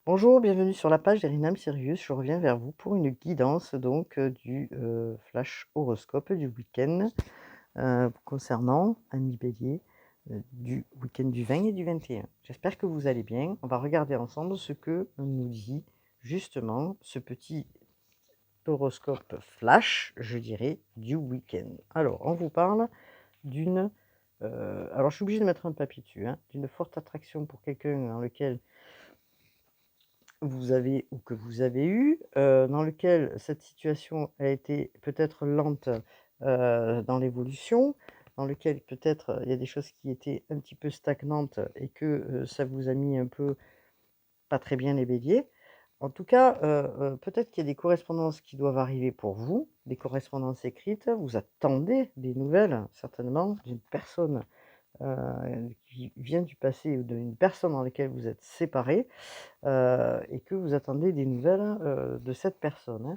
Bonjour, bienvenue sur la page d'Erinam Sirius. Je reviens vers vous pour une guidance du flash horoscope du week-end concernant Amis Bélier du week-end du 20 et du 21. J'espère que vous allez bien. On va regarder ensemble ce que nous dit justement ce petit horoscope flash, je dirais, du week-end. Alors, on vous parle d'une... alors, je suis obligée de mettre un papier dessus, hein, d'une forte attraction pour quelqu'un dans lequel vous avez ou que vous avez eu, dans lequel cette situation a été peut-être lente, dans l'évolution, dans lequel peut-être, il y a des choses qui étaient un petit peu stagnantes et que, ça vous a mis un peu pas très bien les béliers. En tout cas, peut-être qu'il y a des correspondances qui doivent arriver pour vous, des correspondances écrites. Vous attendez des nouvelles certainement d'une personne qui vient du passé ou d'une personne dans laquelle vous êtes séparés, et que vous attendez des nouvelles, de cette personne, hein.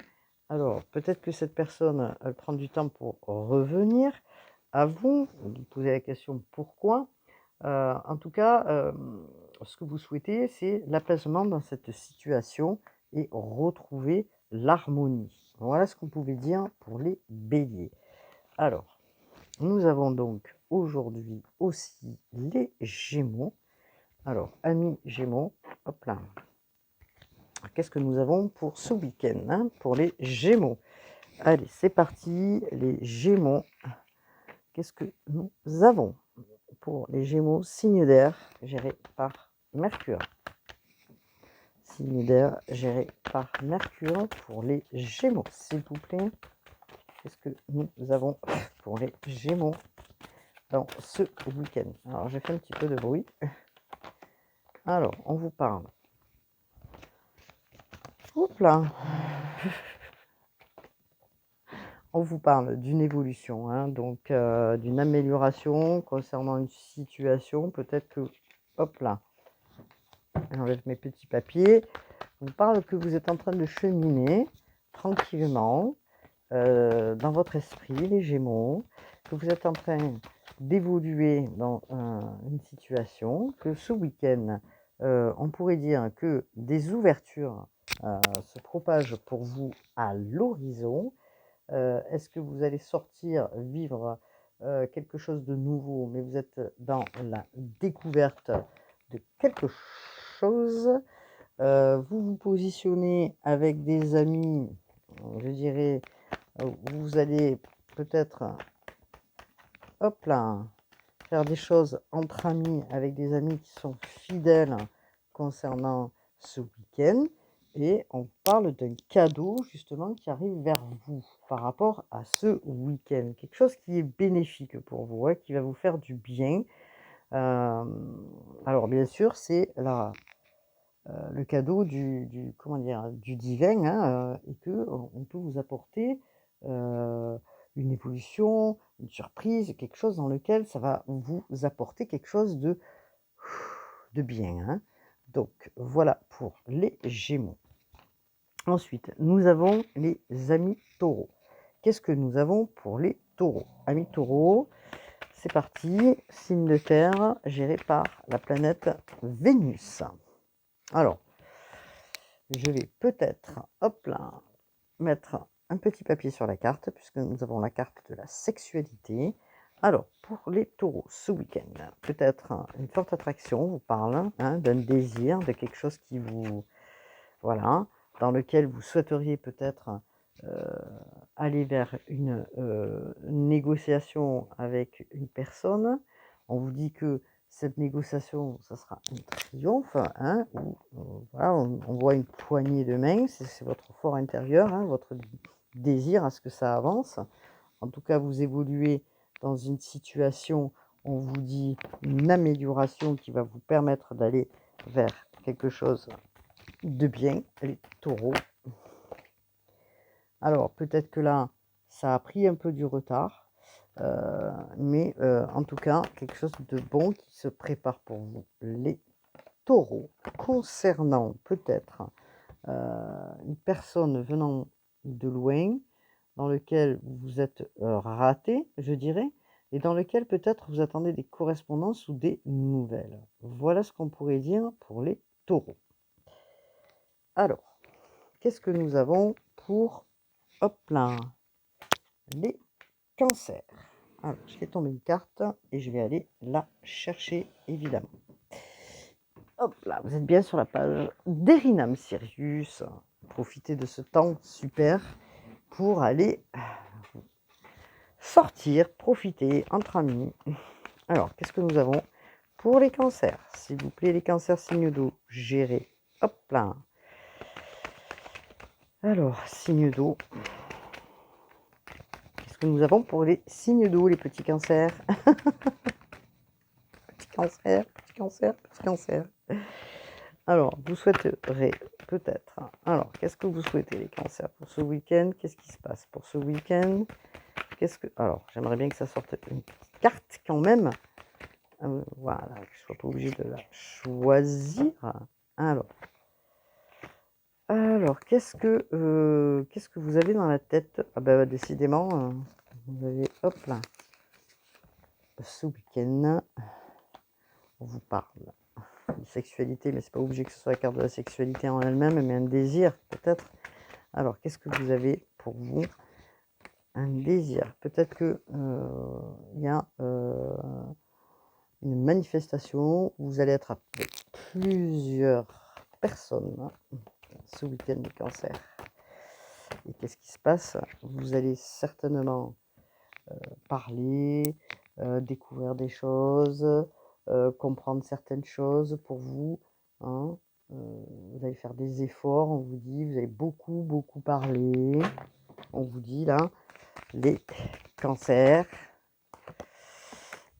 Alors, peut-être que cette personne, elle prend du temps pour revenir à vous. Vous vous posez la question: «Pourquoi?» En tout cas, ce que vous souhaitez, c'est l'apaisement dans cette situation et retrouver l'harmonie. Voilà ce qu'on pouvait dire pour les béliers. Alors, nous avons donc aujourd'hui aussi les gémeaux. Alors, amis gémeaux, hop là. Qu'est-ce que nous avons pour ce week-end, hein, pour les gémeaux? Allez, c'est parti, les gémeaux. Qu'est-ce que nous avons pour les gémeaux? Signe d'air géré par Mercure. Signe d'air géré par Mercure pour les gémeaux, s'il vous plaît. Qu'est-ce que nous avons pour les gémeaux dans ce week-end? Alors, j'ai fait un petit peu de bruit. Alors, on vous parle. Hop là. On vous parle d'une évolution, hein, donc d'une amélioration concernant une situation. Peut-être que, hop là, j'enlève mes petits papiers. On vous parle que vous êtes en train de cheminer tranquillement dans votre esprit, les Gémeaux, que vous êtes en train d'évoluer dans une situation, que ce week-end, on pourrait dire que des ouvertures se propagent pour vous à l'horizon. Est-ce que vous allez sortir, vivre, quelque chose de nouveau, mais vous êtes dans la découverte de quelque chose? Vous vous positionnez avec des amis, je dirais, vous allez peut-être, hop là, faire des choses entre amis, avec des amis qui sont fidèles concernant ce week-end. Et on parle d'un cadeau justement qui arrive vers vous par rapport à ce week-end. Quelque chose qui est bénéfique pour vous, ouais, qui va vous faire du bien. Alors bien sûr, c'est le cadeau comment dire, du divin, hein, et que on peut vous apporter une évolution, une surprise, quelque chose dans lequel ça va vous apporter quelque chose de bien, hein. Donc voilà pour les Gémeaux. Ensuite, nous avons les amis Taureaux. Qu'est-ce que nous avons pour les Taureaux? Amis Taureaux, c'est parti, signe de terre géré par la planète Vénus. Alors, je vais peut-être, hop là, mettre un petit papier sur la carte, puisque nous avons la carte de la sexualité. Alors, pour les taureaux, ce week-end, peut-être une forte attraction vous parle, hein, d'un désir, de quelque chose qui vous... Voilà, dans lequel vous souhaiteriez peut-être aller vers une négociation avec une personne. On vous dit que cette négociation, ça sera un triomphe, hein, où, voilà, on voit une poignée de main, c'est votre fort intérieur, hein, votre désir à ce que ça avance. En tout cas, vous évoluez dans une situation, on vous dit, une amélioration qui va vous permettre d'aller vers quelque chose de bien, les taureaux. Alors, peut-être que là, ça a pris un peu du retard, mais en tout cas, quelque chose de bon qui se prépare pour vous, les taureaux. Concernant peut-être une personne venant de loin, dans lequel vous êtes raté, je dirais, et dans lequel peut-être vous attendez des correspondances ou des nouvelles. Voilà ce qu'on pourrait dire pour les taureaux. Alors, qu'est-ce que nous avons pour, hop là, les cancers? Alors, je fais tomber une carte et je vais aller la chercher, évidemment. Hop là, vous êtes bien sur la page d'Erinam Sirius. Profitez de ce temps super pour aller sortir, profiter entre amis. Alors, qu'est-ce que nous avons pour les cancers? S'il vous plaît, les cancers signe d'eau, gérer. Hop là. Alors, signe d'eau. Qu'est-ce que nous avons pour les signes d'eau, les petits cancers? Petits cancers, petits cancers, petits cancers. Alors, vous souhaiterez peut-être. Alors, qu'est-ce que vous souhaitez, les cancers, pour ce week-end? Qu'est-ce qui se passe pour ce week-end? Alors, j'aimerais bien que ça sorte une petite carte quand même. Voilà, que je ne sois pas obligée de la choisir. Alors, qu'est-ce que vous avez dans la tête? Ah bah, décidément, vous avez, hop là, ce week-end, on vous parle de sexualité, mais c'est pas obligé que ce soit la carte de la sexualité en elle-même, mais un désir, peut-être. Alors, qu'est-ce que vous avez pour vous? Un désir. Peut-être que il y a une manifestation où vous allez être appelé plusieurs personnes ce week-end du cancer. Et qu'est-ce qui se passe? Vous allez certainement parler, découvrir des choses, comprendre certaines choses pour vous. Hein. Vous allez faire des efforts, on vous dit, vous allez beaucoup, beaucoup parler. On vous dit là, les cancers.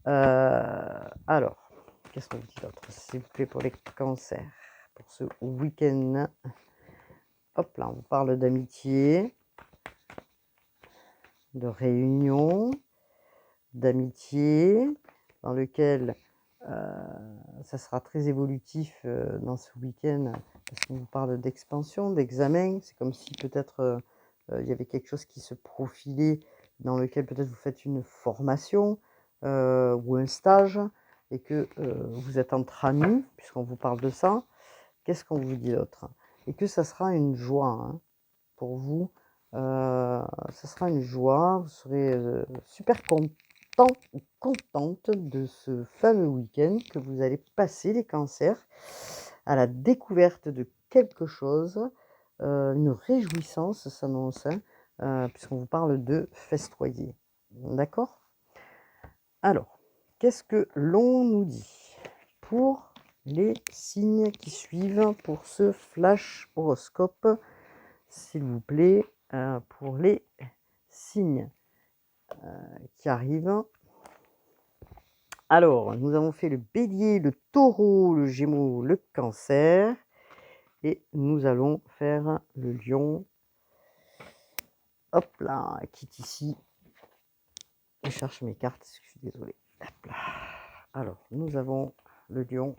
Alors, qu'est-ce qu'on vous dit d'autre, s'il vous plaît, pour les cancers, pour ce week-end? Hop là, on vous parle d'amitié, de réunion, d'amitié, dans lequel ça sera très évolutif dans ce week-end, parce qu'on vous parle d'expansion, d'examen. C'est comme si peut-être il y avait quelque chose qui se profilait, dans lequel peut-être vous faites une formation ou un stage, et que vous êtes entre amis, puisqu'on vous parle de ça. Qu'est-ce qu'on vous dit d'autre? Et que ça sera une joie hein, pour vous. Ça sera une joie, vous serez super content ou contente de ce fameux week-end que vous allez passer, les cancers, à la découverte de quelque chose. Une réjouissance s'annonce, puisqu'on vous parle de festoyer. D'accord? Alors, qu'est-ce que l'on nous dit pour les signes qui suivent pour ce flash horoscope, s'il vous plaît, pour les signes qui arrivent? Alors, nous avons fait le bélier, le taureau, le gémeaux, le cancer. Et nous allons faire le lion. Hop là, quitte ici. Je cherche mes cartes, je suis désolée. Hop là. Alors, nous avons le lion.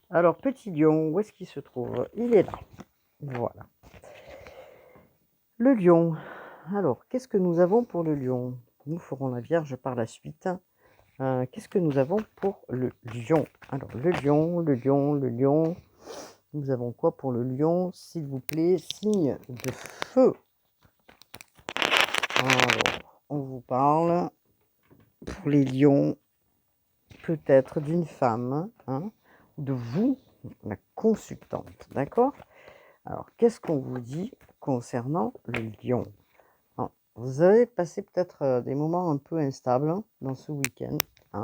Alors, petit lion, où est-ce qu'il se trouve? Il est là. Voilà. Le lion. Alors, qu'est-ce que nous avons pour le lion? Nous ferons la Vierge par la suite. Qu'est-ce que nous avons pour le lion? Alors, le lion, le lion, le lion. Nous avons quoi pour le lion, s'il vous plaît? Signe de feu. Alors, on vous parle pour les lions, peut-être d'une femme, hein, de vous, la consultante, d'accord? Alors, qu'est-ce qu'on vous dit concernant le lion? Alors, vous avez passé peut-être des moments un peu instables hein, dans ce week-end, hein,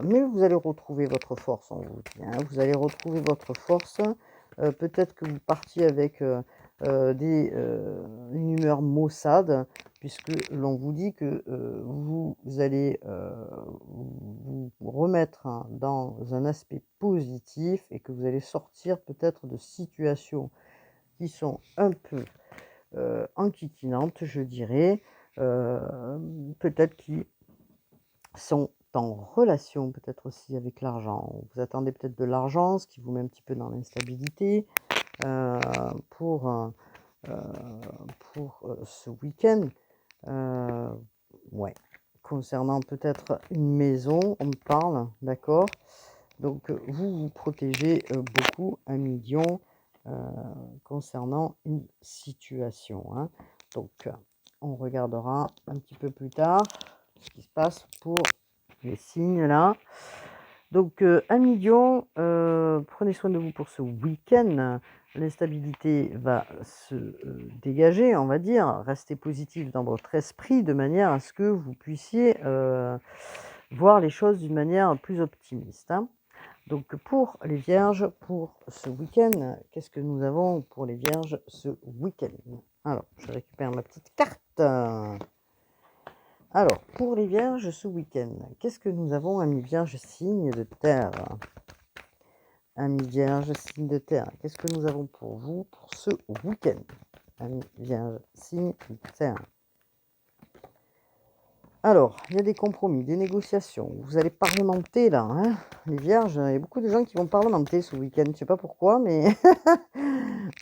mais vous allez retrouver votre force, on vous dit, hein, vous allez retrouver votre force. Peut-être que vous partiez avec une humeur maussade, puisque l'on vous dit que vous allez vous remettre hein, dans un aspect positif et que vous allez sortir peut-être de situations qui sont un peu enquiquinantes, je dirais, peut-être qui sont en relation peut-être aussi avec l'argent. Vous attendez peut-être de l'argent, ce qui vous met un petit peu dans l'instabilité pour ce week-end. Ouais. Concernant peut-être une maison, on me parle, d'accord? Donc, vous vous protégez beaucoup, amis Lion, concernant une situation, hein. Donc, on regardera un petit peu plus tard ce qui se passe pour les signes là. Donc, amis Lion, prenez soin de vous pour ce week-end. L'instabilité va se dégager, on va dire. Restez positif dans votre esprit de manière à ce que vous puissiez voir les choses d'une manière plus optimiste, hein. Donc, pour les vierges, pour ce week-end, qu'est-ce que nous avons pour les vierges ce week-end? Alors, je récupère ma petite carte. Alors, pour les vierges ce week-end, qu'est-ce que nous avons, amis vierges, signe de terre? Amis vierges, signe de terre, qu'est-ce que nous avons pour vous pour ce week-end? Amis vierges, signe de terre. Alors, il y a des compromis, des négociations. Vous allez parlementer là, hein, les vierges. Il y a beaucoup de gens qui vont parlementer ce week-end. Je ne sais pas pourquoi, mais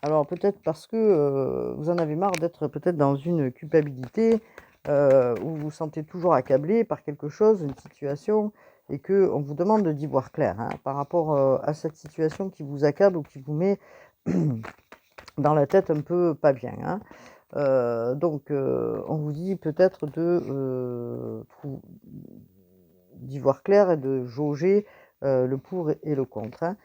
alors peut-être parce que vous en avez marre d'être peut-être dans une culpabilité où vous vous sentez toujours accablé par quelque chose, une situation, et que on vous demande d'y voir clair, hein, par rapport à cette situation qui vous accable ou qui vous met dans la tête un peu pas bien, hein. Donc, on vous dit peut-être d'y voir clair et de jauger le pour et le contre, hein,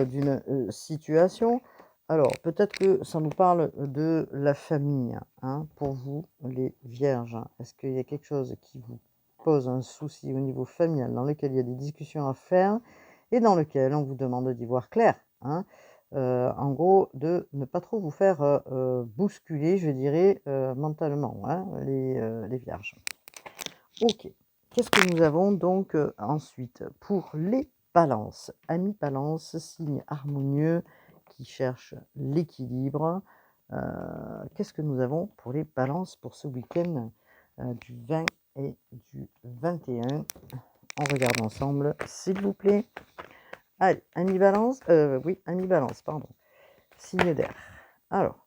d'une situation. Alors, peut-être que ça nous parle de la famille, hein, pour vous, les vierges. Est-ce qu'il y a quelque chose qui vous pose un souci au niveau familial, dans lequel il y a des discussions à faire et dans lequel on vous demande d'y voir clair, hein? En gros, de ne pas trop vous faire bousculer, je dirais, mentalement, hein, les vierges. OK. Qu'est-ce que nous avons donc ensuite pour les balances? Amis balance, signe harmonieux qui cherche l'équilibre. Qu'est-ce que nous avons pour les balances pour ce week-end du 20 et du 21? On regarde ensemble, s'il vous plaît. Allez, amis balance, oui, amis balance, pardon. Signe d'air. Alors,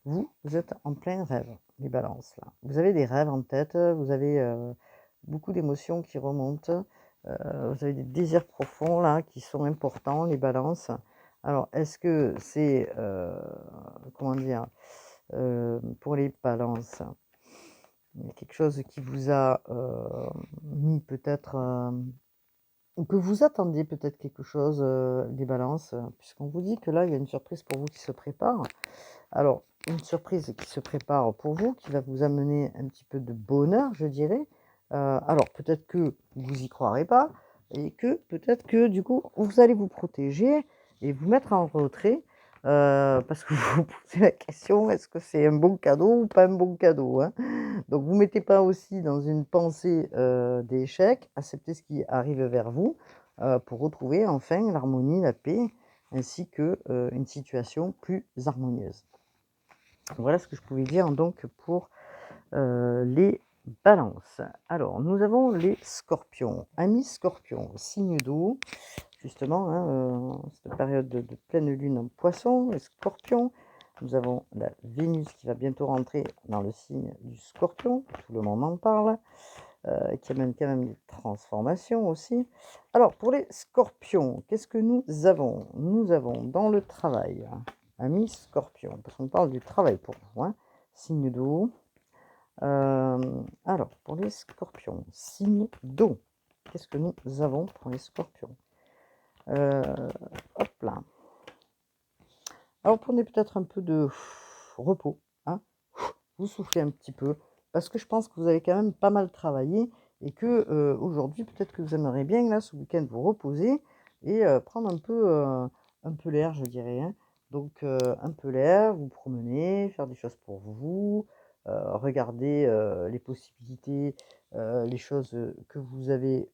vous êtes en plein rêve, les balances là. Vous avez des rêves en tête, vous avez beaucoup d'émotions qui remontent, vous avez des désirs profonds là qui sont importants, les balances. Alors, est-ce que c'est, comment dire, pour les balances, il y a quelque chose qui vous a mis peut-être, ou que vous attendiez peut-être quelque chose, les balances, puisqu'on vous dit que là, il y a une surprise pour vous qui se prépare. Alors, une surprise qui se prépare pour vous, qui va vous amener un petit peu de bonheur, je dirais. Alors, peut-être que vous y croirez pas et que peut-être que du coup, vous allez vous protéger et vous mettre en retrait parce que vous vous posez la question, est-ce que c'est un bon cadeau ou pas un bon cadeau, hein? Donc, vous mettez pas aussi dans une pensée d'échec, acceptez ce qui arrive vers vous pour retrouver enfin l'harmonie, la paix, ainsi que une situation plus harmonieuse. Voilà ce que je pouvais dire donc pour les balances. Alors, nous avons les scorpions. Amis scorpions, signe d'eau, justement, hein, cette période de pleine lune en poisson, les scorpions. Nous avons la Vénus qui va bientôt rentrer dans le signe du scorpion, tout le monde en parle, qui amène quand même des transformations aussi. Alors, pour les scorpions, qu'est-ce que nous avons? Nous avons dans le travail, amis scorpions, parce qu'on parle du travail pour vous, hein, signe d'eau. Alors, pour les scorpions, signe d'eau, qu'est-ce que nous avons pour les scorpions? Hop là. Alors, prenez peut-être un peu de repos, hein, vous soufflez un petit peu, parce que je pense que vous avez quand même pas mal travaillé et que aujourd'hui, peut-être que vous aimeriez bien, là, ce week-end, vous reposer et prendre un peu l'air, je dirais, hein. Donc, un peu l'air, vous promener, faire des choses pour vous, regarder les possibilités, les choses que vous avez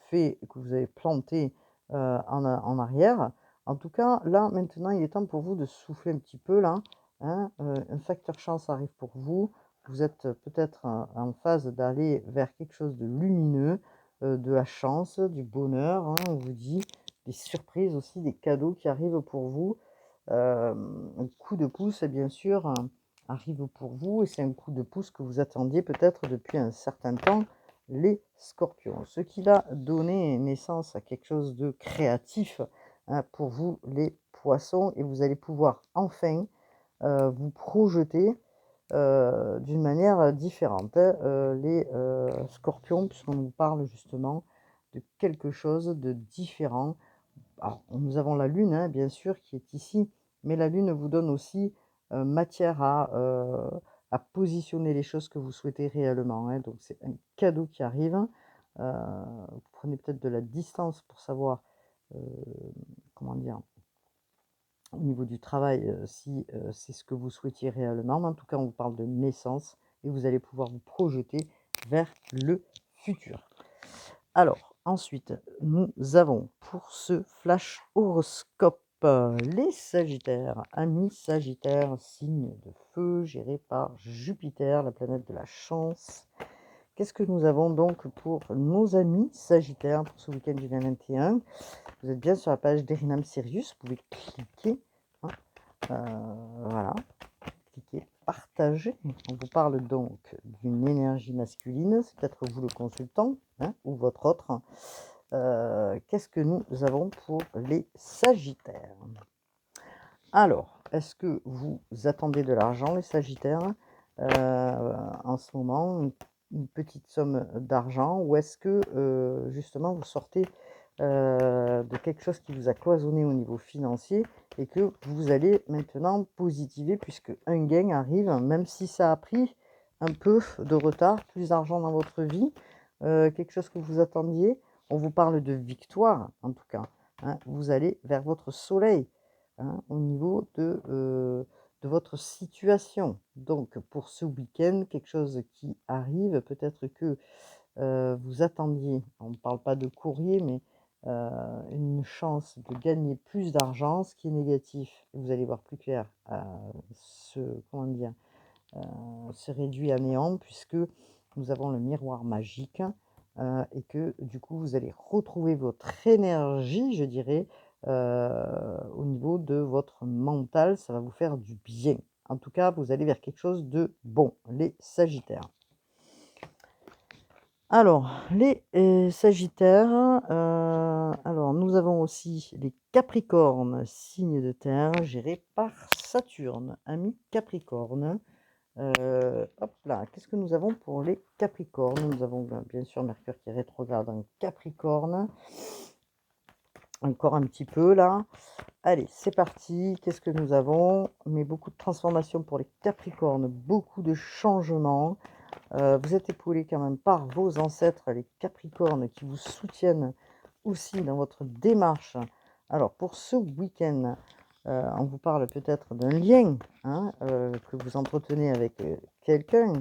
fait, que vous avez planté en arrière. En tout cas, là, maintenant, il est temps pour vous de souffler un petit peu, là, hein. Un facteur chance arrive pour vous. Vous êtes peut-être en phase d'aller vers quelque chose de lumineux, de la chance, du bonheur, hein, on vous dit, des surprises aussi, des cadeaux qui arrivent pour vous. Un coup de pouce, bien sûr, arrive pour vous et c'est un coup de pouce que vous attendiez peut-être depuis un certain temps les scorpions. Ce qui va donner naissance à quelque chose de créatif, hein, pour vous les poissons et vous allez pouvoir enfin, vous projeter, d'une manière, différente, hein. Les, scorpions, puisqu'on nous parle justement de quelque chose de différent. Alors, nous avons la lune, hein, bien sûr, qui est ici, mais la lune vous donne aussi, matière à positionner les choses que vous souhaitez réellement, hein. Donc c'est un cadeau qui arrive. Vous prenez peut-être de la distance pour savoir, heu, comment dire? Au niveau du travail, si, c'est ce que vous souhaitiez réellement, mais en tout cas, on vous parle de naissance et vous allez pouvoir vous projeter vers le futur. Alors, ensuite, nous avons pour ce flash horoscope, les Sagittaires. Amis Sagittaires, signe de feu géré par Jupiter, la planète de la chance. Qu'est-ce que nous avons donc pour nos amis Sagittaires pour ce week-end du 20-21? Vous êtes bien sur la page d'Erinam Sirius, vous pouvez cliquer, hein, voilà, cliquez, partager. On vous parle donc d'une énergie masculine, c'est peut-être vous le consultant, hein, ou votre autre. Qu'est-ce que nous avons pour les Sagittaires? Alors, est-ce que vous attendez de l'argent, les Sagittaires, en ce moment, une petite somme d'argent? Ou est-ce que, justement, vous sortez, de quelque chose qui vous a cloisonné au niveau financier et que vous allez maintenant positiver puisque un gain arrive, même si ça a pris un peu de retard, plus d'argent dans votre vie, quelque chose que vous attendiez? On vous parle de victoire, en tout cas, hein. Vous allez vers votre soleil, hein, au niveau de votre situation. Donc pour ce week-end, quelque chose qui arrive, peut-être que, vous attendiez, on ne parle pas de courrier, mais, une chance de gagner plus d'argent, ce qui est négatif, vous allez voir plus clair, se comment dire? Se réduit à néant puisque nous avons le miroir magique, et que du coup vous allez retrouver votre énergie, je dirais, au niveau de votre mental, ça va vous faire du bien. En tout cas, vous allez vers quelque chose de bon, les Sagittaires. Alors, les, Sagittaires, alors nous avons aussi les Capricornes, signe de terre, géré par Saturne, ami Capricorne. Hop là, qu'est-ce que nous avons pour les Capricornes? Nous avons bien sûr Mercure qui est rétrograde en Capricorne. Encore un petit peu là. Allez, c'est parti. Qu'est-ce que nous avons? Mais beaucoup de transformations pour les Capricornes, beaucoup de changements. Vous êtes épaulés quand même par vos ancêtres, les Capricornes, qui vous soutiennent aussi dans votre démarche. Alors, pour ce week-end, on vous parle peut-être d'un lien, hein, que vous entretenez avec quelqu'un,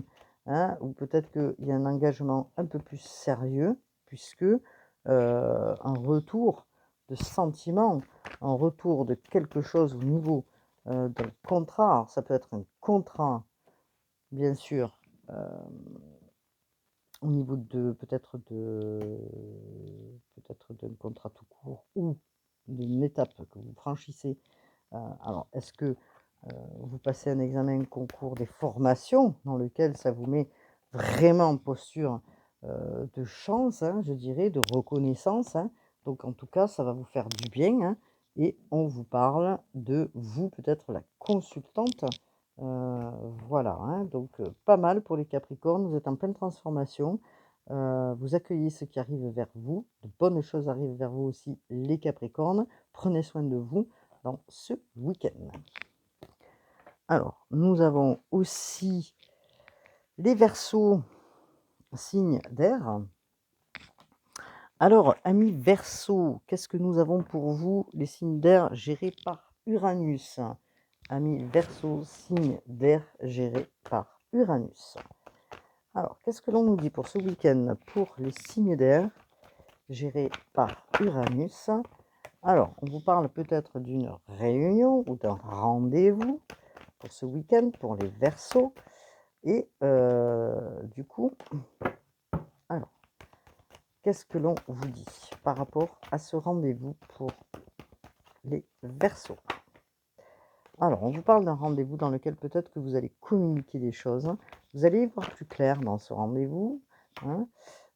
hein, ou peut-être qu'il y a un engagement un peu plus sérieux, puisque un retour de sentiments, un retour de quelque chose au niveau d'un contrat. Alors, ça peut être un contrat, bien sûr, au niveau de peut-être d'un contrat tout court ou d'une étape que vous franchissez. Alors est-ce que, vous passez un examen, un concours, des formations dans lequel ça vous met vraiment en posture, de chance, hein, je dirais, de reconnaissance, hein. Donc en tout cas, ça va vous faire du bien, hein, et on vous parle de vous, peut-être la consultante. Voilà, hein, donc pas mal pour les Capricornes, vous êtes en pleine transformation, vous accueillez ce qui arrive vers vous, de bonnes choses arrivent vers vous aussi les Capricornes. Prenez soin de vous dans ce week-end. Alors, nous avons aussi les Verseaux, signe d'air. Alors, amis Verseaux, qu'est-ce que nous avons pour vous, les signes d'air gérés par Uranus? Amis Verseaux, signe d'air géré par Uranus. Alors, qu'est-ce que l'on nous dit pour ce week-end pour les signes d'air gérés par Uranus? Alors, on vous parle peut-être d'une réunion ou d'un rendez-vous pour ce week-end pour les Verseaux. Et du coup, alors, qu'est-ce que l'on vous dit par rapport à ce rendez-vous pour les Verseaux? Alors, on vous parle d'un rendez-vous dans lequel peut-être que vous allez communiquer des choses. Vous allez y voir plus clair dans ce rendez-vous, hein.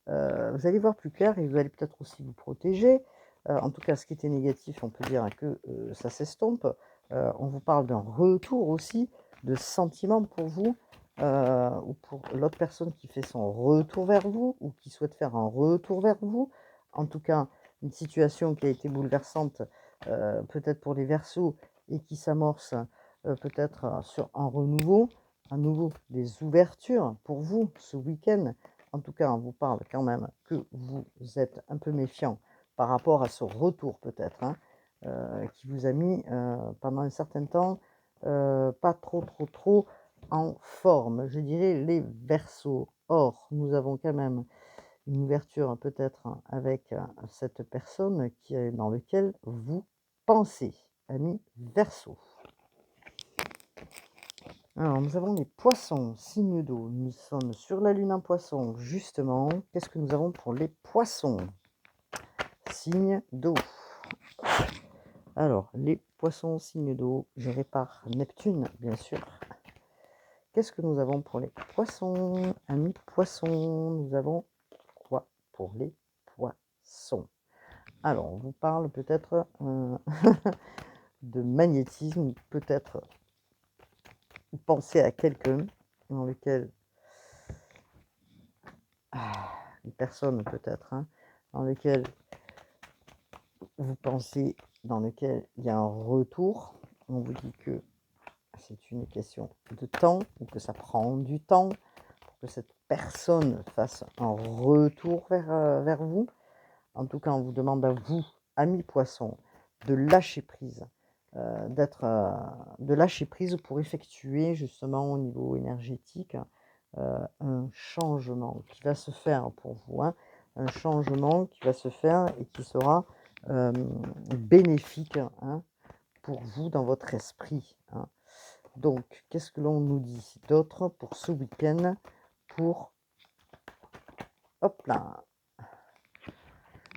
vous allez voir plus clair et vous allez peut-être aussi vous protéger. En tout cas, ce qui était négatif, on peut dire que, ça s'estompe. On vous parle d'un retour aussi de sentiments pour vous, ou pour l'autre personne qui fait son retour vers vous ou qui souhaite faire un retour vers vous. En tout cas, une situation qui a été bouleversante, peut-être pour les Verseaux et qui s'amorce, peut-être, sur un renouveau, à nouveau des ouvertures pour vous ce week-end. En tout cas, on vous parle quand même que vous êtes un peu méfiant par rapport à ce retour peut-être, hein, qui vous a mis, pendant un certain temps, pas trop en forme, je dirais les Verseaux. Or, nous avons quand même une ouverture peut-être avec, cette personne qui est dans lequel vous pensez, amis Verseaux. Alors, nous avons les poissons, signe d'eau. Nous sommes sur la lune en poisson, justement. Qu'est-ce que nous avons pour les poissons? Signe d'eau. Alors, les poissons, signe d'eau, gérés par Neptune, bien sûr. Qu'est-ce que nous avons pour les poissons? Amis poissons, nous avons quoi pour les poissons? Alors, on vous parle peut-être de magnétisme, peut-être penser à quelqu'un dans lequel une personne peut-être, hein, dans lequel vous pensez, dans lequel il y a un retour. On vous dit que c'est une question de temps, ou que ça prend du temps pour que cette personne fasse un retour vers vous. En tout cas, on vous demande à vous, amis poissons, de lâcher prise, de lâcher prise pour effectuer justement au niveau énergétique un changement qui va se faire pour vous, hein, un changement qui va se faire et qui sera bénéfique, hein, pour vous dans votre esprit, hein. Donc, qu'est-ce que l'on nous dit d'autre pour ce week-end? Pour, hop là,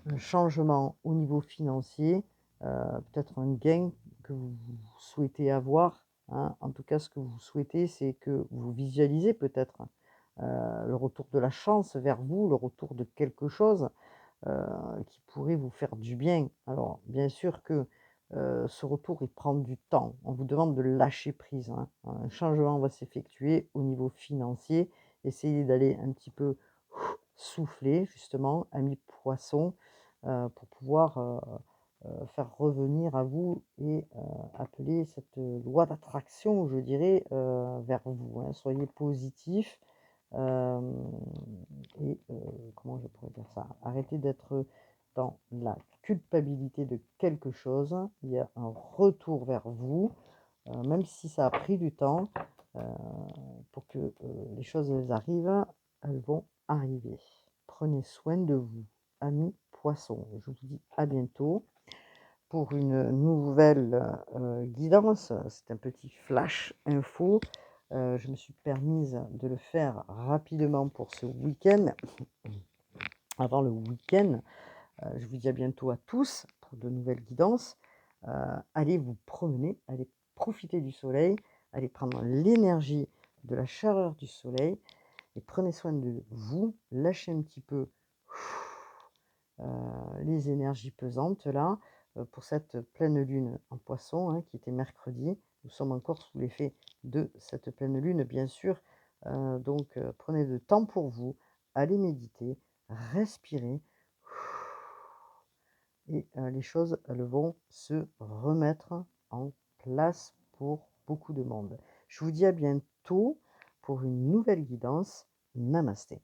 un changement au niveau financier, peut-être un gain que vous souhaitez avoir, hein. En tout cas, ce que vous souhaitez, c'est que vous visualisez peut-être le retour de la chance vers vous, le retour de quelque chose qui pourrait vous faire du bien. Alors, bien sûr que ce retour, il prend du temps. On vous demande de lâcher prise, hein. Un changement va s'effectuer au niveau financier. Essayez d'aller un petit peu souffler, justement, amis poissons, pour pouvoir faire revenir à vous et appeler cette loi d'attraction, je dirais, vers vous, hein. Soyez positifs. Hem et comment je pourrais dire ça? Arrêtez d'être dans la culpabilité de quelque chose. Il y a un retour vers vous, même si ça a pris du temps, heu, pour que, les choses elles arrivent, elles vont arriver. Prenez soin de vous, amis poissons. Je vous dis à bientôt pour une nouvelle, guidance. C'est un petit flash info. Je me suis permise de le faire rapidement pour ce week-end, avant le week-end. Je vous dis à bientôt à tous pour de nouvelles guidances. Allez vous promener, allez profiter du soleil, allez prendre l'énergie de la chaleur du soleil et prenez soin de vous. Lâchez un petit peu les énergies pesantes là, pour cette pleine lune en Poisson, hein, qui était mercredi. Nous sommes encore sous l'effet de cette pleine lune, bien sûr. Donc prenez le temps pour vous, allez méditer, respirez et les choses, elles vont se remettre en place pour beaucoup de monde. Je vous dis à bientôt pour une nouvelle guidance. Namasté.